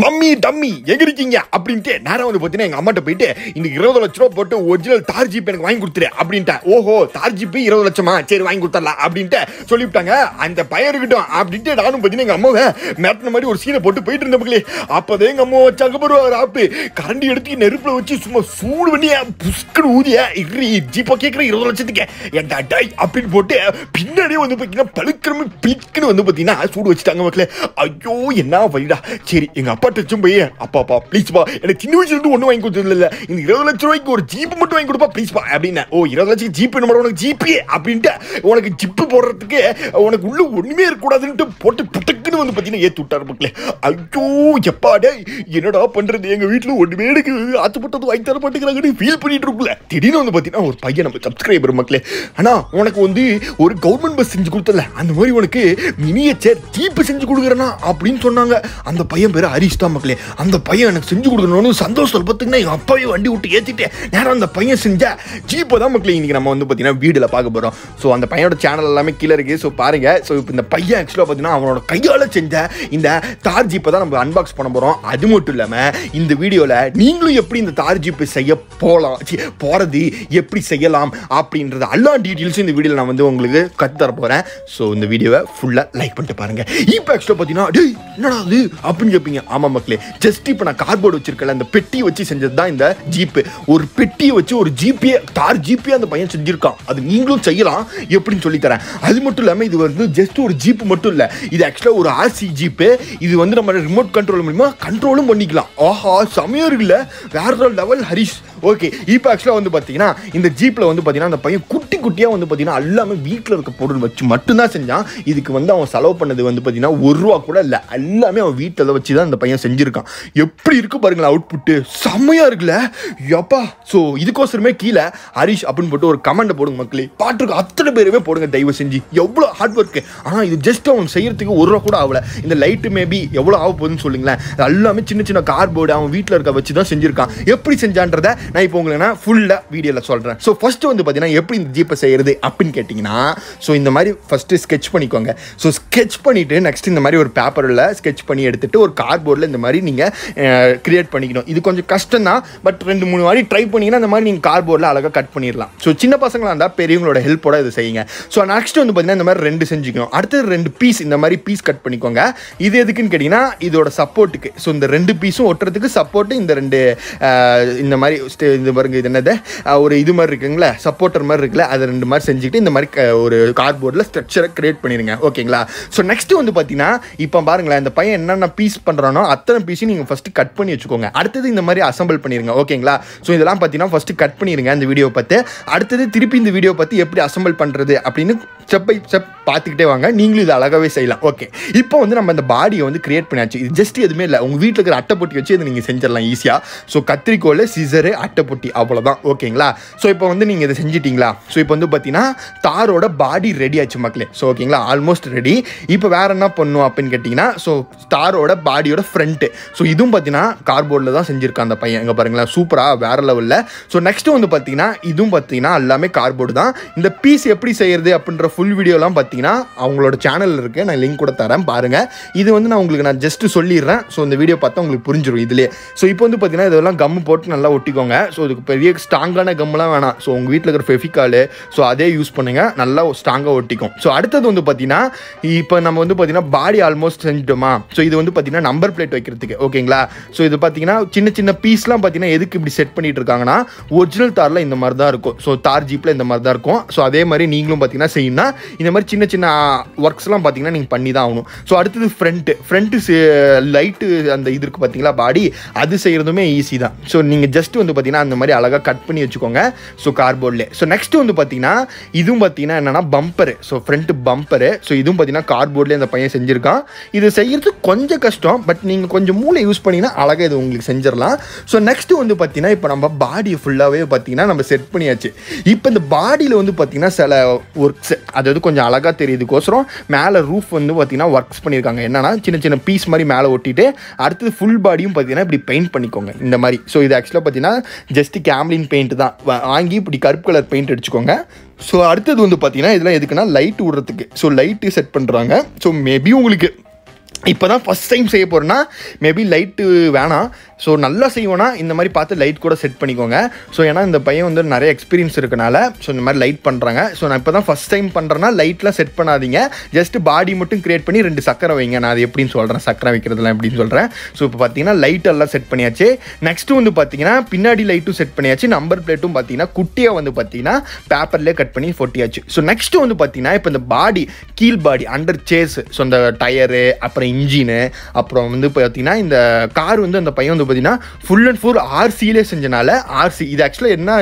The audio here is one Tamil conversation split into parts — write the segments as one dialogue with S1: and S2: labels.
S1: மம்மி டம்மி எங்க இருக்கீங்க அப்படின்ட்டு நேரம் வந்து பார்த்தீங்கன்னா எங்க அம்மாட்ட போயிட்டு இன்னைக்கு 20 லட்ச ரூபா போட்டு ஒரிஜினல் தார் ஜீப் எனக்கு வாங்கி கொடுத்துரு அப்படின்ட்டு. ஓஹோ தார் ஜீப் 20 லட்சமா, சரி வாங்கி கொடுத்துடலாம் அப்படின்ட்டு சொல்லிவிட்டாங்க. அந்த பையன் இருக்கட்டும் அப்படின்ட்டு நானும் பார்த்தீங்கன்னா எங்க அம்மாவை மிரட்டின மாதிரி ஒரு சீனை போட்டு போயிட்டு இருந்த மக்களே. அப்போதான் எங்க அம்மா வச்சாங்க போடுவார் ஆப்பு கரண்டி எடுத்து நெருப்புல வச்சு சும்மா சூடு பண்ணியா புஷ்கன்னு ஊதிய ஜீப்பா கேட்குற 20 லட்சத்துக்கு என் டாய் அப்படின்னு போட்டு பின்னாடியே வந்து பார்த்தீங்கன்னா பழுக்கிரமி பிளிக்குன்னு வந்து பார்த்தீங்கன்னா சூடு வச்சுட்டாங்க மக்களே. ஐயோ என்ன வழிடா. சரி எங்க அப்பா டச்சும் போய் அப்பா ப்ளீஸ்பா எனக்கு சின்ன வயசுல இருந்து ஒன்றும் வாங்கி கொடுத்தது இல்லை, இந்த 20 லட்ச ரூபாய்க்கு ஒரு ஜீப் மட்டும் வாங்கி கொடுப்பா ப்ளீஸ்பா அப்படின்னு. ஓ 20 லட்சம் ஜீப் என்ன உனக்கு ஜிபே அப்படின்ட்டு உனக்கு ஜிப்பு போடுறதுக்கு உனக்கு உள்ள ஒண்ணுமே இருக்கக்கூடாதுன்ட்டு போட்டு புட்டக்குன்னு வந்து பார்த்தீங்கன்னா ஏற்றி விட்டாரு மக்களே. ஐயோ எப்பாடே என்னடா பண்றது, எங்க வீட்டில் ஒன்றுமே எனக்கு ஆத்துப்பட்டது வாங்கி தர மாட்டேங்கிறாங்கன்னு ஃபீல் பண்ணிட்டு இருக்குல்ல. திடீர்னு வந்து பார்த்தீங்கன்னா ஒரு பையன் நம்ம சப்ஸ்கிரைபர் மக்களே, ஆனா உனக்கு வந்து ஒரு கவர்மெண்ட் பஸ் செஞ்சு கொடுத்தல அந்த மாதிரி உனக்கு மினியேச்சர் ஜீப் செஞ்சு கொடுக்குறேன்னா அப்படின்னு சொன்னாங்க. அந்த பையன் பேர் ஹரிஷ் தான் மக்களே. அந்த பையன் எனக்கு செஞ்சு கொடுக்கணும்னு சந்தோஷத்தில் பார்த்தீங்கன்னா எங்கள் அப்பாவே வண்டி விட்டு ஏற்றிட்டு நேரம் அந்த பையன் செஞ்ச ஜீப்பை தான் மக்களே இன்னைக்கு நம்ம வந்து பார்த்தீங்கன்னா வீடியோவில் பார்க்க போகிறோம். ஸோ அந்த பையனோட சேனல் எல்லாமே கீழே இருக்குது, ஸோ பாருங்க. ஸோ இப்போ இந்த பையன் ஆக்சுவலாக பார்த்தீங்கன்னா அவனோட கையால் செஞ்ச இந்த தார் ஜீப்பை தான் நம்ம அன்பாக்ஸ் பண்ண போகிறோம். அது மட்டும் இல்லாமல் இந்த வீடியோவில் நீங்களும் எப்படி இந்த தார் ஜீப்பை செய்ய போகிறது எப்படி செய்யலாம் அப்படின்றது எல்லா டீட்டெயில்ஸும் இந்த வீடியோவில் நான் வந்து உங்களுக்கு கற்றுத்தர போகிறேன். ஸோ இந்த வீடியோவை ஃபுல்லாக லைக் பண்ணிட்டு பாருங்கள். இப்போ ஆக்சுவலாக பார்த்தீங்கன்னா டேய் என்னடா அது அப்படின்னு கேட்பீங்க. ஆமாம் மக்களே, ஜஸ்ட் இப்போ நான் கார்போர்டு வச்சிருக்கல அந்த பெட்டியை வச்சு செஞ்சது தான் இந்த ஜீப்பு. ஒரு பெட்டியை வச்சு ஒரு ஜிபிஏ தார் ஜிபிஏ அந்த பையன் செஞ்சிருக்கான். அது நீங்களும் செய்யலாம் எப்படின்னு சொல்லித்தரேன். அது மட்டும் இல்லாமல் இது வந்து ஜஸ்ட் ஒரு ஜீப்பு மட்டும் இல்லை, இது ஆக்சுவலாக ஒரு ஆர்சி ஜீப்பு. இது வந்து நம்ம ரிமோட் கண்ட்ரோல் மூலமா கண்ட்ரோலும் பண்ணிக்கலாம். ஆஹா செமையா இருக்குல்ல, வேற லெவல் ஹரிஷ். ஓகே இப்போ ஆக்சுவலாக வந்து பார்த்தீங்கன்னா இந்த ஜீப்பில் வந்து பார்த்தீங்கன்னா அந்த பையன் குட்டி குட்டியாக வந்து பார்த்தீங்கன்னா எல்லாமே வீட்டில் இருக்க பொருள் வச்சு மட்டும்தான் செஞ்சான். இதுக்கு வந்து அவன் செலவு பண்ணது வந்து பார்த்தீங்கன்னா ₹1 கூட இல்லை, எல்லாமே அவன் வீட்டில் வச்சு தான் அந்த பையன் செஞ்சுருக்கான். எப்படி இருக்கு பாருங்களா அவுட்புட்டு, செம்மையாக இருக்குல்ல எப்பா. ஸோ இதுக்கோசரமே கீழே ஹரிஷ் அப்படின்னு போட்டு ஒரு கமெண்ட் போடுங்க மக்களே. பாட்டுருக்கு அத்தனை பேருமே போடுங்க தயவு செஞ்சு. எவ்வளோ ஹார்ட் ஒர்க்கு, ஆனால் இது ஜஸ்ட் அவன் செய்யறதுக்கு ₹1 கூட ஆகல. இந்த லைட்டு மேபி எவ்வளோ ஆக போகுதுன்னு சொல்லுங்களேன். எல்லாமே சின்ன சின்ன கார்போர்டு அவன் வீட்டில் இருக்க வச்சு தான் செஞ்சுருக்கான். எப்படி செஞ்சான்றதை நான் இப்போ உங்களுக்கு நான் ஃபுல்லாக வீடியோவில் சொல்கிறேன். ஸோ ஃபஸ்ட்டு வந்து பார்த்தீங்கன்னா எப்படி இந்த ஜீப்பை செய்கிறது அப்படின்னு கேட்டிங்கன்னா, ஸோ இந்த மாதிரி ஃபஸ்ட்டு ஸ்கெட்ச் பண்ணிக்கோங்க. ஸோ ஸ்கெட்ச் பண்ணிவிட்டு நெக்ஸ்ட் இந்த மாதிரி ஒரு பேப்பரில் ஸ்கெட்ச் பண்ணி எடுத்துகிட்டு ஒரு கார்ட்போர்டில் இந்த மாதிரி நீங்கள் கிரியேட் பண்ணிக்கணும். இது கொஞ்சம் கஷ்டம் தான், பட் 2-3 வாட்டி ட்ரை பண்ணிங்கன்னா இந்த மாதிரி நீங்கள் கார்ட்போர்டில் அழகாக கட் பண்ணிடலாம். ஸோ சின்ன பசங்களாக இருந்தால் பெரியவங்களோட ஹெல்ப்போட இது செய்யுங்க. ஸோ நெக்ஸ்ட் வந்து பார்த்தீங்கன்னா இந்த மாதிரி 2 செஞ்சுக்கணும். அடுத்தது 2 பீஸ் இந்த மாதிரி பீஸ் கட் பண்ணிக்கோங்க. இது எதுக்குன்னு கேட்டிங்கன்னா இதோட சப்போர்ட்டுக்கு. ஸோ இந்த 2 பீஸும் ஒட்டுறதுக்கு சப்போர்ட்டு இந்த 2 இந்த மாதிரி இது பாருங்க, இது என்னது ஒரு இது மாதிரி இருக்குங்களா சப்போர்ட்டர் மாதிரி இருக்குல்ல, அதை 2 மாதிரி செஞ்சுக்கிட்டு இந்த மாதிரி ஒரு கார்ட்போர்டில் ஸ்ட்ரக்சரை கிரியேட் பண்ணிடுங்க. ஓகேங்களா. ஸோ நெக்ஸ்ட் வந்து பார்த்தீங்கன்னா இப்போ பாருங்களேன் இந்த பையன் என்னென்ன பீஸ் பண்ணுறானோ அத்தனை பீஸையும் நீங்கள் ஃபஸ்ட்டு கட் பண்ணி வச்சுக்கோங்க. அடுத்தது இந்த மாதிரி அசம்பிள் பண்ணிடுங்க. ஓகேங்களா. ஸோ இதெல்லாம் பார்த்தீங்கன்னா ஃபஸ்ட்டு கட் பண்ணிடுங்க இந்த வீடியோ பார்த்து. அடுத்தது திருப்பி இந்த வீடியோ பார்த்து எப்படி அசம்பிள் பண்ணுறது அப்படின்னு ஸ்டெப் பை ஸ்டெப் பார்த்துக்கிட்டே வாங்க. நீங்களும் இது அழகாகவே செய்யலாம். ஓகே இப்போ வந்து நம்ம இந்த பாடியை வந்து கிரியேட் பண்ணியாச்சு. இது ஜஸ்ட் எதுவுமே இல்லை, உங்கள் வீட்டில் இருக்கிற அட்டைப்பொட்டி வச்சு இதை நீங்கள் செஞ்சிடலாம் ஈஸியாக. ஸோ கத்திரிக்கோல், சிசரு, அட்டைப்பொட்டி அவ்வளோதான். ஓகேங்களா. ஸோ இப்போ வந்து நீங்கள் இதை செஞ்சிட்டிங்களா. ஸோ இப்போ வந்து பார்த்தீங்கன்னா தாரோட பாடி ரெடி ஆச்சு மக்களே. ஸோ ஓகேங்களா ஆல்மோஸ்ட் ரெடி. இப்போ வேறு என்ன பண்ணும் அப்படின்னு கேட்டிங்கன்னா, ஸோ தாரோட பாடியோட ஃப்ரண்ட்டு. ஸோ இதுவும் பார்த்தீங்கன்னா கார்போர்டில் தான் செஞ்சுருக்கான் அந்த பையன். எங்கே பாருங்களேன் சூப்பராக வேறு லெவலில். ஸோ நெக்ஸ்ட்டு வந்து பார்த்தீங்கன்னா இதுவும் பார்த்தீங்கன்னா எல்லாமே கார்போர்டு தான். இந்த பீஸ் எப்படி செய்கிறது அப்படின்ற ஃபுல் வீடியோலாம் பார்த்தீங்கன்னா அவங்களோட சேனலில் இருக்குது, நான் லிங்க் கூட தரேன் பாருங்கள். இது வந்து நான் உங்களுக்கு நான் ஜஸ்ட்டு சொல்லிடுறேன். ஸோ இந்த வீடியோ பார்த்தா உங்களுக்கு புரிஞ்சிடும் இதுலேயே. ஸோ இப்போ வந்து பார்த்தீங்கன்னா இதெல்லாம் கம்மு போட்டு நல்லா ஒட்டிக்கோங்க. ஸோ இதுக்கு பெரிய ஸ்ட்ராங்கான கம்முலாம் வேணாம். ஸோ உங்கள் வீட்டில் இருக்கிற ஃபெவிகால் ஸோ அதே யூஸ் பண்ணுங்கள், நல்லா ஸ்ட்ராங்காக ஒட்டிக்கும். ஸோ அடுத்தது வந்து பார்த்தீங்கன்னா இப்போ நம்ம வந்து பார்த்தீங்கன்னா பாடி ஆல்மோஸ்ட் செஞ்சிட்டோமா. ஸோ இது வந்து பார்த்தீங்கன்னா நம்பர் பிளேட் வைக்கிறதுக்கு. ஓகேங்களா. ஸோ இது பார்த்தீங்கன்னா சின்ன சின்ன பீஸ்லாம் பார்த்தீங்கன்னா எதுக்கு இப்படி செட் பண்ணிட்டு இருக்காங்கன்னா ஒரிஜினல் தாரில் இந்த மாதிரி தான் இருக்கும். ஸோ தார் ஜீப்பில் இந்த மாதிரி தான் இருக்கும். ஸோ அதே மாதிரி நீங்களும் பார்த்தீங்கன்னா செய்யணும்னா இந்த மாதிரி சின்ன சின்ன ஒர்க்ஸ்லாம் பார்த்தீங்கன்னா நீங்கள் பண்ணி தான் ஆகணும். ஸோ அடுத்தது ஃப்ரண்ட்டு லைட்டு அந்த இது இருக்குது பார்த்தீங்களா பாடி, அது செய்கிறதுமே ஈஸி தான். ஸோ நீங்கள் ஜஸ்ட் வந்து பார்த்தீங்கன்னா அந்த மாதிரி அழகாக கட் பண்ணி வச்சுக்கோங்க. ஸோ கார்போர்ட்லேயே. ஸோ நெக்ஸ்ட் வந்து பார்த்தீங்கன்னா இதுவும் பார்த்தீங்கன்னா என்னென்னா bumper. So front bumper. So இதுவும் பார்த்தீங்கன்னா கார்போர்ட்லேயே அந்த பையன் செஞ்சுருக்கான். இது செய்கிறது கொஞ்சம் கஷ்டம், பட் நீங்கள் கொஞ்சம் மூளை யூஸ் பண்ணிங்கன்னா அழகாக இது உங்களுக்கு செஞ்சிடலாம். ஸோ நெக்ஸ்ட்டு வந்து பார்த்தீங்கன்னா இப்போ நம்ம பாடியை ஃபுல்லாகவே பார்த்தீங்கன்னா நம்ம செட் பண்ணியாச்சு. இப்போ இந்த பாடியில் வந்து பார்த்தீங்கன்னா சில ஒர்க்ஸ் அதாவது கொஞ்சம் அழகாக தெரியுதுக்கோசரம் மேலே ரூஃப் வந்து பார்த்தீங்கன்னா ஒர்க்ஸ் பண்ணியிருக்காங்க. என்னன்னா சின்ன சின்ன பீஸ் மாதிரி மேலே ஒட்டிட்டு அடுத்தது ஃபுல் பாடியும் பார்த்தீங்கன்னா இப்படி பெயிண்ட் பண்ணிக்கோங்க இந்த மாதிரி. ஸோ இது ஆக்சுவலாக பார்த்தீங்கன்னா ஜஸ்ட் கேம்லின் பெயிண்ட் தான் வாங்கி இப்படி கருப்பு கலர் பெயிண்ட் அடிச்சுக்கோங்க. ஸோ அடுத்தது வந்து பார்த்தீங்கன்னா இதெல்லாம் எதுக்குன்னா லைட் விடுறதுக்கு. ஸோ லைட்டு செட் பண்ணுறாங்க. ஸோ மேபி உங்களுக்கு இப்போ தான் ஃபஸ்ட் டைம் செய்ய போகிறேன்னா மேபி லைட்டு வேணாம். ஸோ நல்லா செய்வோன்னா இந்த மாதிரி பார்த்து லைட் கூட செட் பண்ணிக்கோங்க. ஸோ ஏன்னா இந்த பையன் வந்து நிறைய எக்ஸ்பீரியன்ஸ் இருக்கனால ஸோ இந்த மாதிரி லைட் பண்ணுறாங்க. ஸோ நான் இப்போ தான் ஃபஸ்ட் டைம் பண்ணுறேன்னா லைட்லாம் செட் பண்ணாதீங்க. ஜஸ்ட் பாடி மட்டும் க்ரியேட் பண்ணி 2 சக்கரை வைங்க. நான் அது எப்படின்னு சொல்கிறேன், சக்கரை வைக்கிறதுலாம் எப்படின்னு சொல்கிறேன். ஸோ இப்போ பார்த்தீங்கன்னா லைட் எல்லாம் செட் பண்ணியாச்சு. நெக்ஸ்ட்டு வந்து பார்த்தீங்கன்னா பின்னாடி லைட்டும் செட் பண்ணியாச்சு. நம்பர் பிளேட்டும் பார்த்தீங்கன்னா குட்டியாக வந்து பார்த்தீங்கன்னா பேப்பர்லேயே கட் பண்ணி ஒட்டியாச்சு. ஸோ நெக்ஸ்ட்டு வந்து பார்த்தீங்கன்னா இப்போ இந்த பாடி கீழ் பாடி அண்டர் சேஸ், ஸோ இந்த டயரு அப்புறம் இன்ஜினு அப்புறம் வந்து பார்த்தீங்கன்னா இந்த கார் வந்து அந்த பையன் வந்து பார்த்தீங்கன்னா ஃபுல் அண்ட் ஃபுல் ஆர்சியிலே செஞ்சனால ஆர்சி இது ஆக்சுவலாக என்ன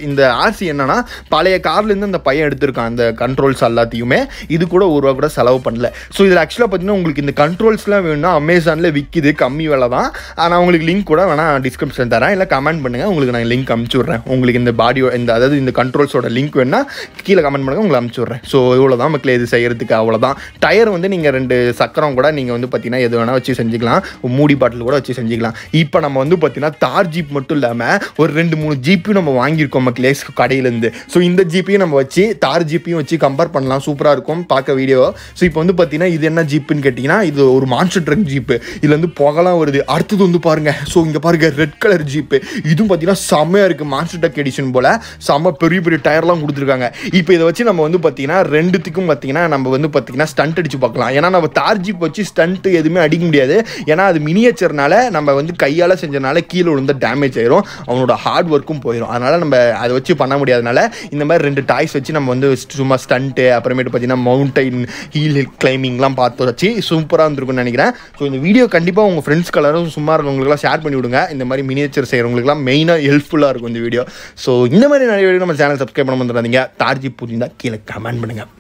S1: இந்த ஆர்சி என்னன்னா பழைய கார்லேருந்து அந்த பையன் எடுத்திருக்கான் அந்த கண்ட்ரோல்ஸ் எல்லாத்தையுமே. இது கூட ₹1 கூட செலவு பண்ணல. ஸோ இதில் ஆக்சுவலாக பார்த்தீங்கன்னா உங்களுக்கு இந்த கண்ட்ரோல்ஸ்லாம் வேணும்னா அமேசானில் விற்கிது, கம்மி விலை தான். நான் உங்களுக்கு லிங்க் கூட வேணால் டிஸ்கிரிப்ஷன் தரேன், இல்லை கமெண்ட் பண்ணுங்கள், உங்களுக்கு நான் லிங்க் அனுப்பிச்சி விட்றேன். உங்களுக்கு இந்த பாடியோ அதாவது இந்த கண்ட்ரோல்ஸோட லிங்க் வேணுன்னா கீழே கமெண்ட் பண்ணுங்கள், உங்களுக்கு அனுப்பிச்சி விட்றேன். ஸோ இவ்வளோ தான் மக்களே இது செய்கிறதுக்கு, அவ்வளோதான். டயர் வந்து நீங்கள் 2 சக்கரம் கூட நீங்கள் வந்து பார்த்தீங்கன்னா எது வேணால் வச்சு செஞ்சுக்கலாம், மூடி பாட்டில் கூட வச்சு செஞ்சுக்கலாம். இப்போ நம்ம வந்து பார்த்தீங்கன்னா தார் ஜீப் மட்டும் இல்லாமல் ஒரு 2-3 ஜீப்பையும் நம்ம வாங்கியிருக்கோம் மக்களே கடையிலேருந்து. ஸோ இந்த ஜீப்பையும் நம்ம வச்சு தார் ஜீப்பையும் வச்சு கம்பேர் பண்ணலாம், சூப்பராக இருக்கும் பார்க்க வீடியோ. ஸோ இப்போ வந்து பார்த்தீங்கன்னா இது என்ன ஜீப்புன்னு கேட்டிங்கன்னா இது ஒரு மான்ஸ்டர் ட்ரக் ஜீப்பு. இதில் வந்து புகலாம் வருது. அடுத்தது வந்து பாருங்கள், ஸோ இங்கே பாருங்கள் ரெட் கலர் ஜீப்பு. இதுவும் பார்த்தீங்கன்னா செம்மையாக இருக்குது, மான்ஸ்டர் ட்ரக் எடிஷன் போல் செம்ம பெரிய பெரிய டயர்லாம் கொடுத்துருக்காங்க. இப்போ இதை வச்சு நம்ம வந்து பார்த்தீங்கன்னா 2த்துக்கும் பார்த்தீங்கன்னா நம்ம வந்து பார்த்தீங்கன்னா ஸ்டண்ட் அடிச்சு பார்க்கலாம். ஏன்னா நம்ம தார் ஜீப் வச்சு ஸ்டண்ட் எதுவுமே அடிக்க முடியாது. ஏன்னா அது மினியேச்சர்னால நம்ம வந்து கையால் செஞ்சனால கீழே விழுந்த டேமேஜ் ஆயிரும், அவனோட ஹார்ட் ஒர்க்கும் போயிடும். அதனால் நம்ம அதை வச்சு பண்ண முடியாதனால இந்த மாதிரி 2 டாய்ஸ் வச்சு நம்ம வந்து சும்மா ஸ்டண்ட்டு அப்புறமேட்டு பார்த்தீங்கன்னா மவுண்டைன் ஹில் கிளைம்பிங்லாம் பார்த்து வச்சு சூப்பராக இருந்திருக்கும்னு நினைக்கிறேன். ஸோ இந்த வீடியோ கண்டிப்பாக உங்கள் ஃப்ரெண்ட்ஸ் கலரும் சும்மா இருக்கவங்களுக்குலாம் ஷேர் பண்ணி விடுங்க. இந்த மாதிரி மினியேச்சர் செய்கிறவங்களுக்குலாம் மெயினாக ஹெல்ப்ஃபுல்லாக இருக்கும் இந்த வீடியோ. ஸோ இந்த மாதிரி நிறைய வீடியோ நம்ம சேனல் சப்ஸ்கிரைப் பண்ண வந்துடாதீங்க. தார் ஜீப் புரிஞ்சுருந்தா கீழே கமெண்ட் பண்ணுங்கள்.